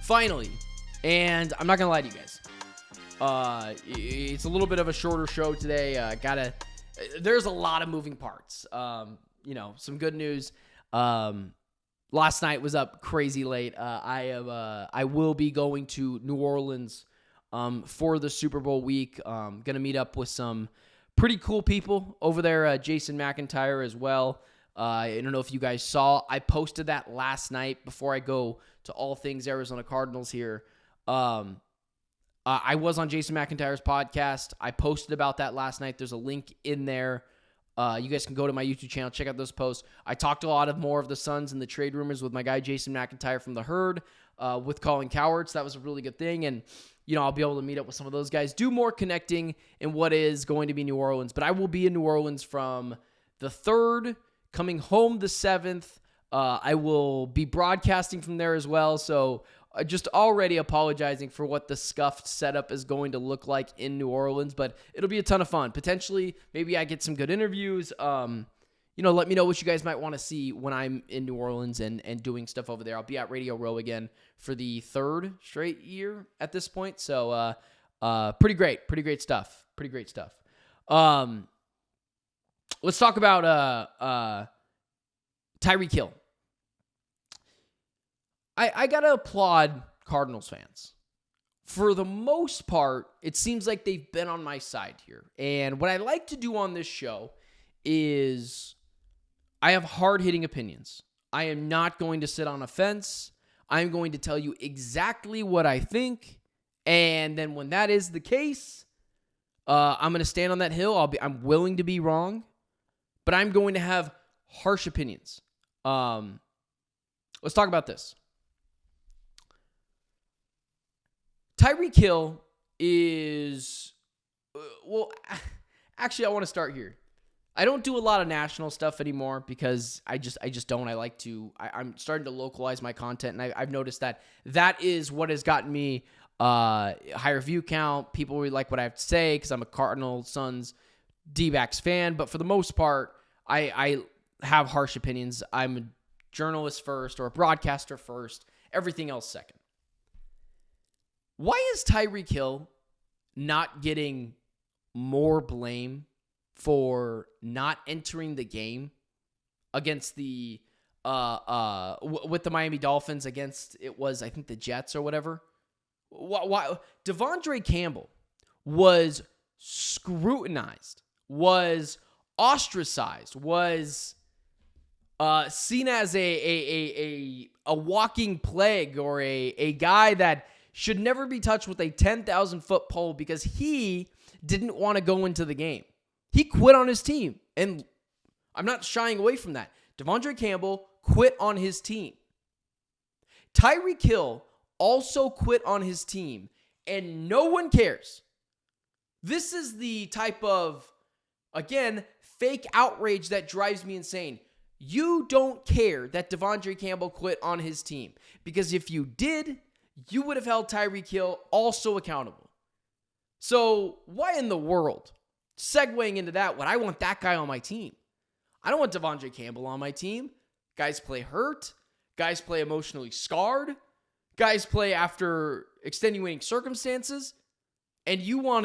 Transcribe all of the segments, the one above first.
Finally. And I'm not going to lie to you guys. It's a little bit of a shorter show today. There's a lot of moving parts. Some good news. Last night was up crazy late. I will be going to New Orleans for the Super Bowl week. Going to meet up with some pretty cool people over there. Jason McIntyre as well. I don't know if you guys saw. I posted that last night before I go to all things Arizona Cardinals here. I was on Jason McIntyre's podcast. I posted about that last night. There's a link in there. You guys can go to my YouTube channel, check out those posts. I talked a lot more of the Suns and the trade rumors with my guy Jason McIntyre from The Herd with Colin Coward. So that was a really good thing. And, I'll be able to meet up with some of those guys, do more connecting in what is going to be New Orleans. But I will be in New Orleans from the 3rd, coming home the 7th. I will be broadcasting from there as well. So just already apologizing for what the scuffed setup is going to look like in New Orleans, but it'll be a ton of fun. Potentially, maybe I get some good interviews. Let me know what you guys might want to see when I'm in New Orleans and doing stuff over there. I'll be at Radio Row again for the 3rd straight year at this point. So, pretty great stuff. Let's talk about Tyreek Hill. I got to applaud Cardinals fans. For the most part, it seems like they've been on my side here. And what I like to do on this show is I have hard-hitting opinions. I am not going to sit on a fence. I'm going to tell you exactly what I think. And then when that is the case, I'm going to stand on that hill. I'm willing to be wrong, but I'm going to have harsh opinions. Let's talk about this. Tyreek Hill is, actually, I want to start here. I don't do a lot of national stuff anymore because I just don't. I'm starting to localize my content, and I've noticed that is what has gotten me higher view count. People really like what I have to say because I'm a Cardinals, Suns, D-backs fan. But for the most part, I have harsh opinions. I'm a journalist first or a broadcaster first, everything else second. Why is Tyreek Hill not getting more blame for not entering the game against the with the Miami Dolphins against I think the Jets or whatever? Why Devondre Campbell was scrutinized, was ostracized, was seen as a walking plague or a guy that should never be touched with a 10,000-foot pole because he didn't want to go into the game. He quit on his team, and I'm not shying away from that. Devondre Campbell quit on his team. Tyreek Hill also quit on his team, and no one cares. This is the type of, again, fake outrage that drives me insane. You don't care that Devondre Campbell quit on his team, because if you did, you would have held Tyreek Hill also accountable. So why in the world, segueing into that, would I want that guy on my team? I don't want Devondre Campbell on my team. Guys play hurt. Guys play emotionally scarred. Guys play after extenuating circumstances. And you want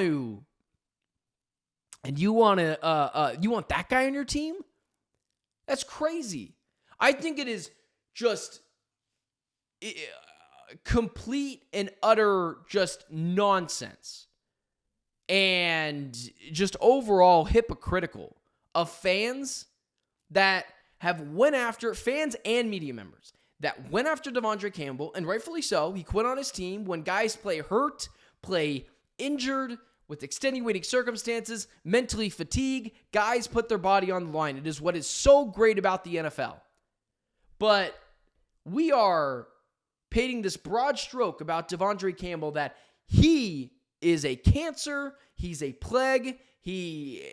that guy on your team? That's crazy. I think it is just complete and utter just nonsense and just overall hypocritical of fans that have went after fans and media members that went after Devondre Campbell, and rightfully so. He quit on his team when guys play hurt, play injured with extenuating circumstances, mentally fatigued. Guys put their body on the line. It is what is so great about the NFL. But we are painting this broad stroke about Devondre Campbell that he is a cancer, he's a plague, he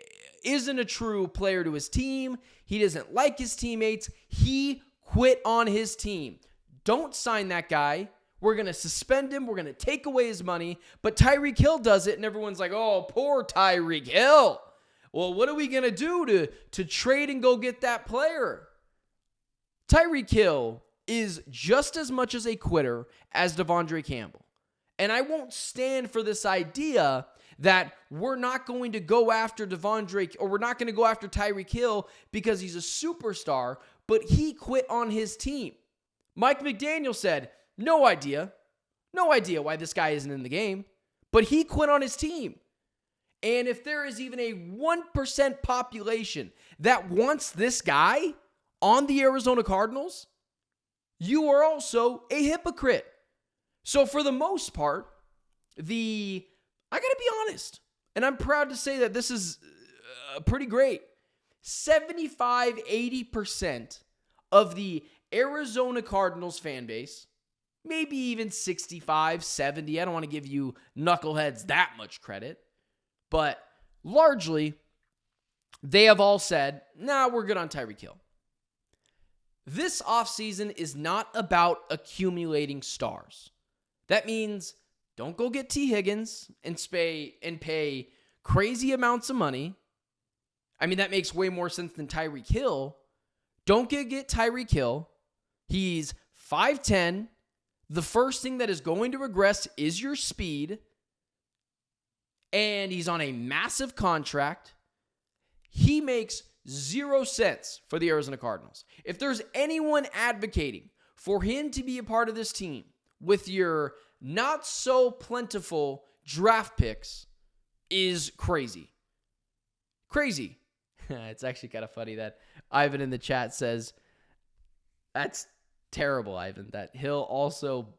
isn't a true player to his team, he doesn't like his teammates, he quit on his team. Don't sign that guy. We're going to suspend him, we're going to take away his money, but Tyreek Hill does it, and everyone's like, oh, poor Tyreek Hill. Well, what are we going to do to trade and go get that player? Tyreek Hill is just as much as a quitter as Devondre Campbell. And I won't stand for this idea that we're not going to go after Devondre, or we're not going to go after Tyreek Hill because he's a superstar, but he quit on his team. Mike McDaniel said, no idea why this guy isn't in the game, but he quit on his team. And if there is even a 1% population that wants this guy on the Arizona Cardinals, you are also a hypocrite. So for the most part, I got to be honest, and I'm proud to say that this is pretty great. 75-80% of the Arizona Cardinals fan base, maybe even 65-70, I don't want to give you knuckleheads that much credit, but largely, they have all said, nah, we're good on Tyreek Hill. This offseason is not about accumulating stars. That means don't go get T. Higgins and pay crazy amounts of money. I mean, that makes way more sense than Tyreek Hill. Don't get Tyreek Hill. He's 5'10". The first thing that is going to regress is your speed. And he's on a massive contract. He makes 0 cents for the Arizona Cardinals. If there's anyone advocating for him to be a part of this team with your not so plentiful draft picks, is crazy. Crazy. It's actually kind of funny that Ivan in the chat says, that's terrible, Ivan, that Hill also,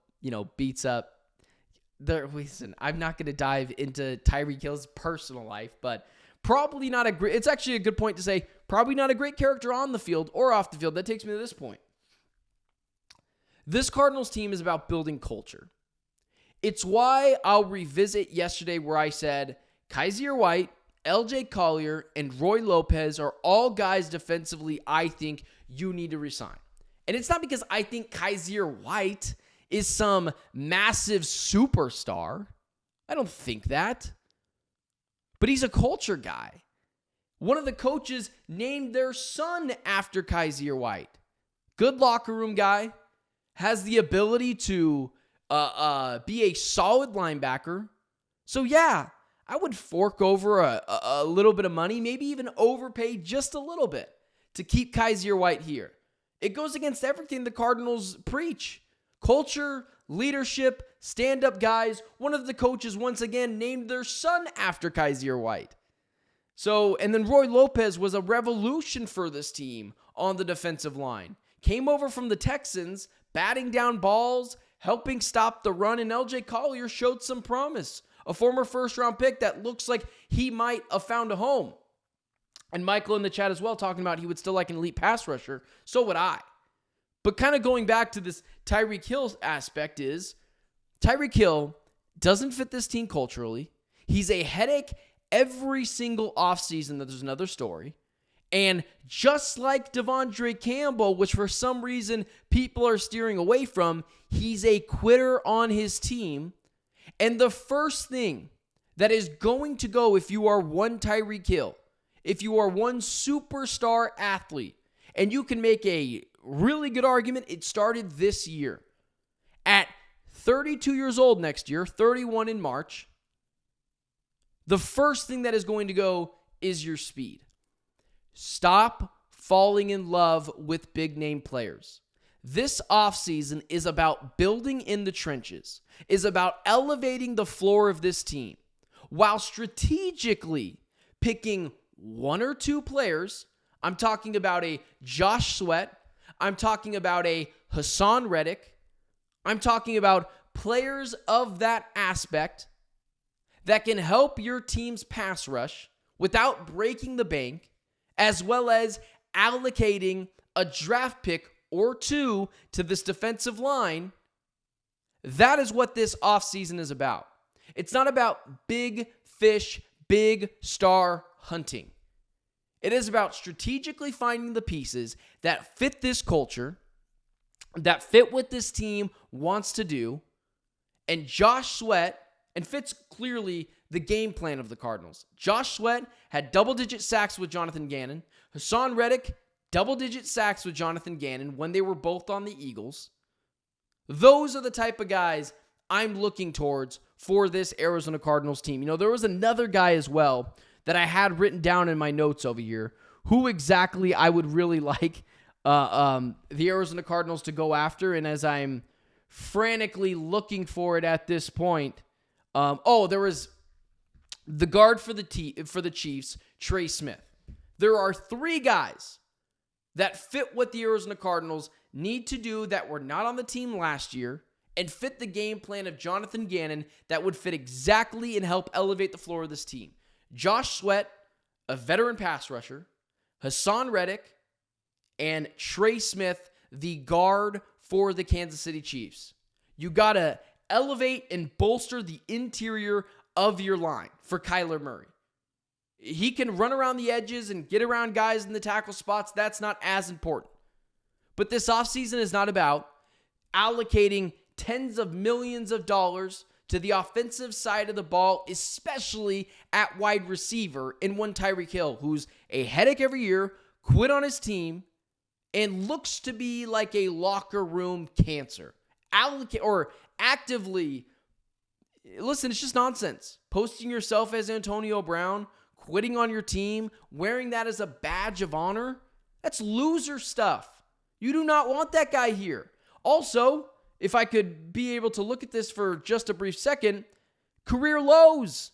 beats up. Listen, I'm not going to dive into Tyreek Hill's personal life, but probably not it's actually a good point to say, probably not a great character on the field or off the field. That takes me to this point. This Cardinals team is about building culture. It's why I'll revisit yesterday where I said Kyzir White, LJ Collier, and Roy Lopez are all guys defensively I think you need to resign. And it's not because I think Kyzir White is some massive superstar. I don't think that. But he's a culture guy. One of the coaches named their son after Kyzir White. Good locker room guy. Has the ability to be a solid linebacker. So yeah, I would fork over a little bit of money, maybe even overpay just a little bit to keep Kyzir White here. It goes against everything the Cardinals preach. Culture, leadership, stand-up guys. One of the coaches once again named their son after Kyzir White. So, and then Roy Lopez was a revolution for this team on the defensive line. Came over from the Texans, batting down balls, helping stop the run, and LJ Collier showed some promise. A former first-round pick that looks like he might have found a home. And Michael in the chat as well talking about he would still like an elite pass rusher. So would I. But kind of going back to this Tyreek Hill aspect is, Tyreek Hill doesn't fit this team culturally. He's a headache every single offseason. There's another story. And just like Devondre Campbell, which for some reason people are steering away from, he's a quitter on his team. And the first thing that is going to go if you are one Tyreek Hill, if you are one superstar athlete, and you can make a really good argument, it started this year. At 32 years old next year, 31 in March, the first thing that is going to go is your speed. Stop falling in love with big-name players. This offseason is about building in the trenches, is about elevating the floor of this team, while strategically picking one or two players. I'm talking about a Josh Sweat. I'm talking about a Hassan Reddick. I'm talking about players of that aspect that can help your team's pass rush without breaking the bank, as well as allocating a draft pick or two to this defensive line. That is what this offseason is about. It's not about big fish, big star hunting. It is about strategically finding the pieces that fit this culture, that fit what this team wants to do, and Josh Sweat, and fits clearly the game plan of the Cardinals. Josh Sweat had double-digit sacks with Jonathan Gannon. Hassan Reddick, double-digit sacks with Jonathan Gannon when they were both on the Eagles. Those are the type of guys I'm looking towards for this Arizona Cardinals team. You know, there was another guy as well that I had written down in my notes over here who exactly I would really like the Arizona Cardinals to go after. And as I'm frantically looking for it at this point, there was the guard for the Chiefs, Trey Smith. There are 3 guys that fit what the Arizona Cardinals need to do that were not on the team last year and fit the game plan of Jonathan Gannon that would fit exactly and help elevate the floor of this team. Josh Sweat, a veteran pass rusher, Hassan Reddick, and Trey Smith, the guard for the Kansas City Chiefs. You got to elevate and bolster the interior of your line for Kyler Murray. He can run around the edges and get around guys in the tackle spots. That's not as important. But this offseason is not about allocating tens of millions of dollars to the offensive side of the ball, especially at wide receiver, in one Tyreek Hill, who's a headache every year, quit on his team, and looks to be like a locker room cancer. Actively, listen, it's just nonsense. Posting yourself as Antonio Brown, quitting on your team, wearing that as a badge of honor, that's loser stuff. You do not want that guy here. Also, if I could be able to look at this for just a brief second, career lows.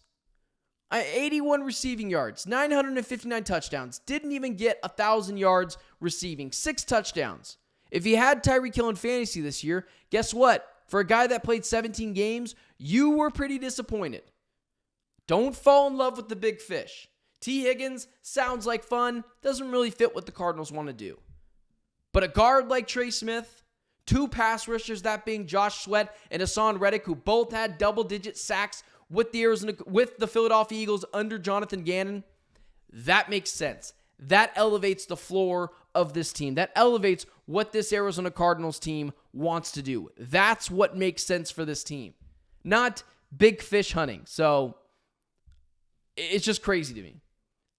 81 receiving yards, 959 touchdowns, didn't even get 1,000 yards receiving, 6 touchdowns. If he had Tyreek Hill in fantasy this year, guess what? For a guy that played 17 games, you were pretty disappointed. Don't fall in love with the big fish. T. Higgins sounds like fun, doesn't really fit what the Cardinals want to do. But a guard like Trey Smith, 2 pass rushers, that being Josh Sweat and Hassan Reddick, who both had double-digit sacks with the Philadelphia Eagles under Jonathan Gannon, that makes sense. That elevates the floor of this team. That elevates what this Arizona Cardinals team wants to do. That's what makes sense for this team, not big fish hunting. So it's just crazy to me.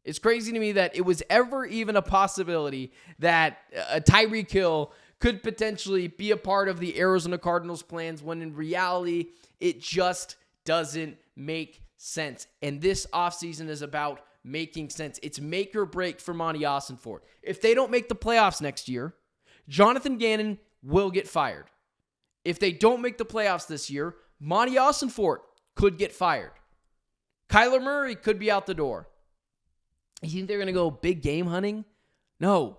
It's crazy to me that it was ever even a possibility that Tyreek Hill could potentially be a part of the Arizona Cardinals' plans when in reality, it just doesn't make sense. And this offseason is about making sense. It's make or break for Monti Ossenfort. If they don't make the playoffs next year, Jonathan Gannon will get fired. If they don't make the playoffs this year, Monti Ossenfort could get fired. Kyler Murray could be out the door. You think they're going to go big game hunting? No.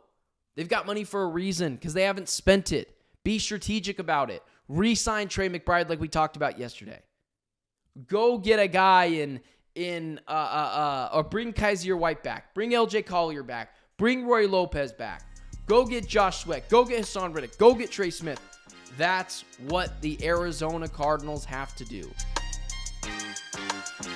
They've got money for a reason because they haven't spent it. Be strategic about it. Re-sign Trey McBride like we talked about yesterday. Go get a guy or bring Kaiser White back. Bring LJ Collier back. Bring Roy Lopez back. Go get Josh Sweat. Go get Hassan Reddick. Go get Trey Smith. That's what the Arizona Cardinals have to do.